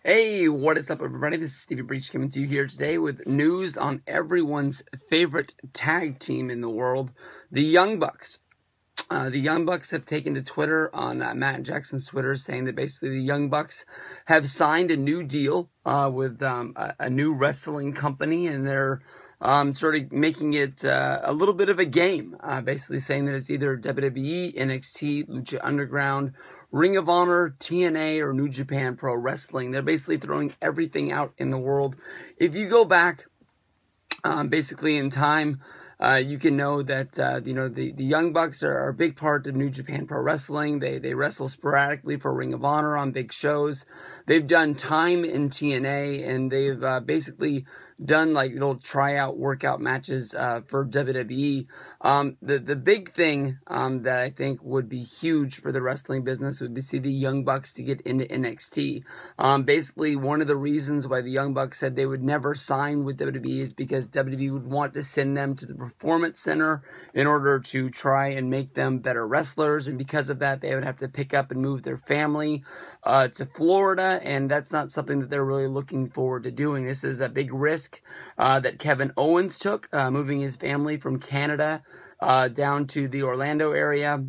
Hey, what is up, everybody? This is Stevie Breach coming to you here today with news on everyone's favorite tag team in the world, the Young Bucks. The Young Bucks have taken to Twitter on Matt Jackson's Twitter saying that basically the Young Bucks have signed a new deal with a new wrestling company, and they're sort of making it a little bit of a game, basically saying that it's either WWE, NXT, Lucha Underground, Ring of Honor, TNA, or New Japan Pro Wrestling. They're basically throwing everything out in the world. If you go back basically in time, you can know that the Young Bucks are a big part of New Japan Pro Wrestling. They wrestle sporadically for Ring of Honor on big shows. They've done time in TNA, and they've basically done like little tryout workout matches for WWE. The big thing that I think would be huge for the wrestling business would be see the Young Bucks to get into NXT. Basically, one of the reasons why the Young Bucks said they would never sign with WWE is because WWE would want to send them to the Performance Center in order to try and make them better wrestlers, and because of that, they would have to pick up and move their family to Florida, and that's not something that they're really looking forward to doing. This is a big risk that Kevin Owens took, moving his family from Canada down to the Orlando area,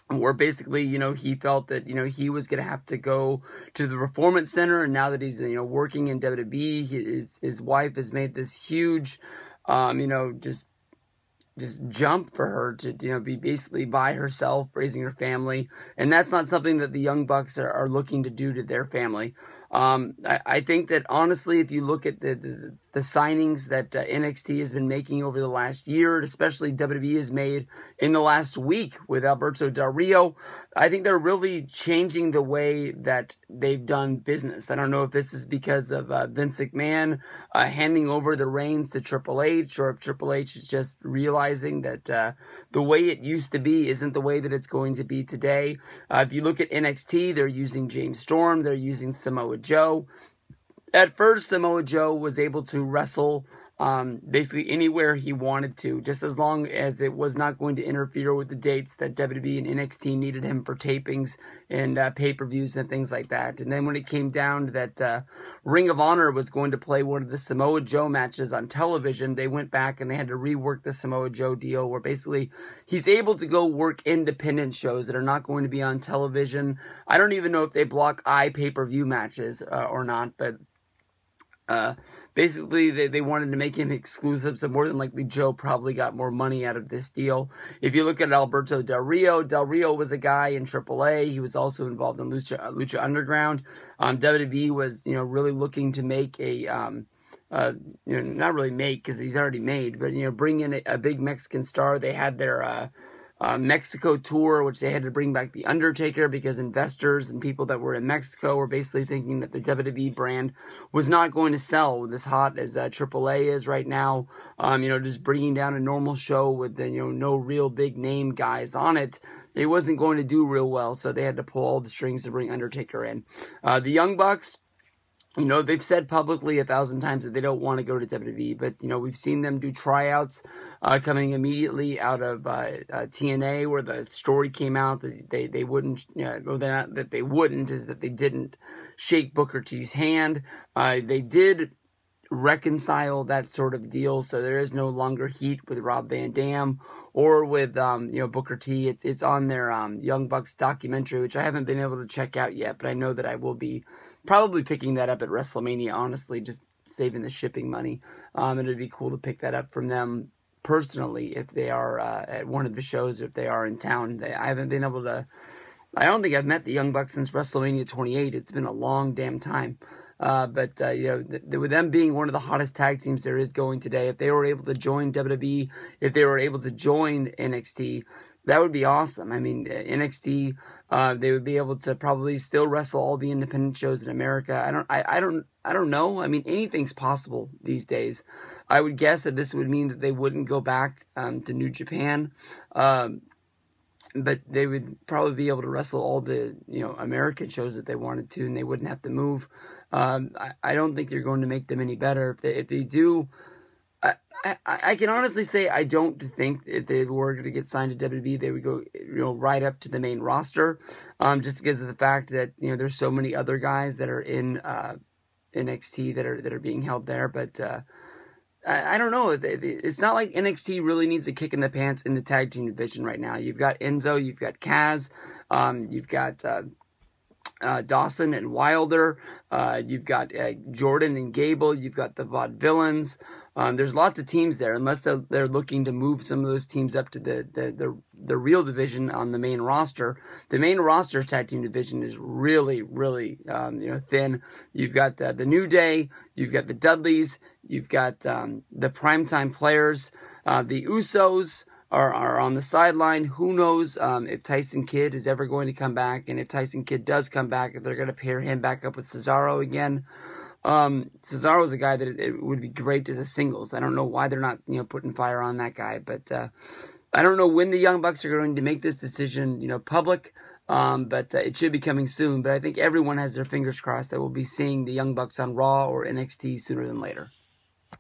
where basically, he felt that, he was going to have to go to the Performance Center, and now that he's, working in WWE, his wife has made this huge, just jump for her to, be basically by herself, raising her family. And that's not something that the Young Bucks are looking to do to their family. I think that honestly, if you look at the signings that NXT has been making over the last year, especially WWE has made in the last week with Alberto Del Rio, I think they're really changing the way that they've done business. I don't know if this is because of Vince McMahon handing over the reins to Triple H, or if Triple H is just realizing that the way it used to be isn't the way that it's going to be today. If you look at NXT, they're using James Storm, they're using Samoa Joe. At first, Samoa Joe was able to wrestle basically anywhere he wanted to, just as long as it was not going to interfere with the dates that WWE and NXT needed him for tapings and pay-per-views and things like that. And then when it came down to that Ring of Honor was going to play one of the Samoa Joe matches on television, they went back and they had to rework the Samoa Joe deal, where basically he's able to go work independent shows that are not going to be on television. I don't even know if they block pay-per-view matches or not, but basically they wanted to make him exclusive, so more than likely Joe probably got more money out of this deal. If you look at Alberto Del Rio was a guy in AAA. He was also involved in Lucha Underground. WWE was, really looking to make a, not really make, because he's already made, but, bring in a big Mexican star. They had their, Mexico tour, which they had to bring back The Undertaker because investors and people that were in Mexico were basically thinking that the WWE brand was not going to sell as hot as AAA is right now. Just bringing down a normal show with no real big name guys on it, it wasn't going to do real well, so they had to pull all the strings to bring Undertaker in. The Young Bucks, they've said publicly 1,000 times that they don't want to go to WWE, but, we've seen them do tryouts coming immediately out of TNA, where the story came out that they wouldn't, that they wouldn't, is that they didn't shake Booker T's hand. They did reconcile that sort of deal, so there is no longer heat with Rob Van Dam or with Booker T. It's on their Young Bucks documentary, which I haven't been able to check out yet, but I know that I will be probably picking that up at WrestleMania, honestly, just saving the shipping money. And it'd be cool to pick that up from them personally if they are at one of the shows, or if they are in town. I haven't been able to, I don't think I've met the Young Bucks since WrestleMania 28. It's been a long damn time. But with them being one of the hottest tag teams there is going today, if they were able to join WWE, if they were able to join NXT, that would be awesome. I mean, NXT, they would be able to probably still wrestle all the independent shows in America. I don't know. I mean, anything's possible these days. I would guess that this would mean that they wouldn't go back to New Japan. But they would probably be able to wrestle all the, American shows that they wanted to, and they wouldn't have to move. I don't think they're going to make them any better. If they do I can honestly say I don't think if they were going to get signed to WWE, they would go, right up to the main roster, just because of the fact that there's so many other guys that are in NXT that are being held there. But I don't know. It's not like NXT really needs a kick in the pants in the tag team division right now. You've got Enzo, you've got Kaz, you've got Dawson and Wilder, you've got Jordan and Gable, you've got the Vaudevillains. There's lots of teams there, unless they're looking to move some of those teams up to the real division on the main roster. The main roster tag team division is really, really thin. You've got the New Day, you've got the Dudleys, you've got the Primetime Players, the Usos are on the sideline. Who knows if Tyson Kidd is ever going to come back, and if Tyson Kidd does come back, if they're going to pair him back up with Cesaro again. Cesaro is a guy that it would be great as a singles. I don't know why they're not putting fire on that guy, but I don't know when the Young Bucks are going to make this decision public, but it should be coming soon. But I think everyone has their fingers crossed that we'll be seeing the Young Bucks on Raw or NXT sooner than later.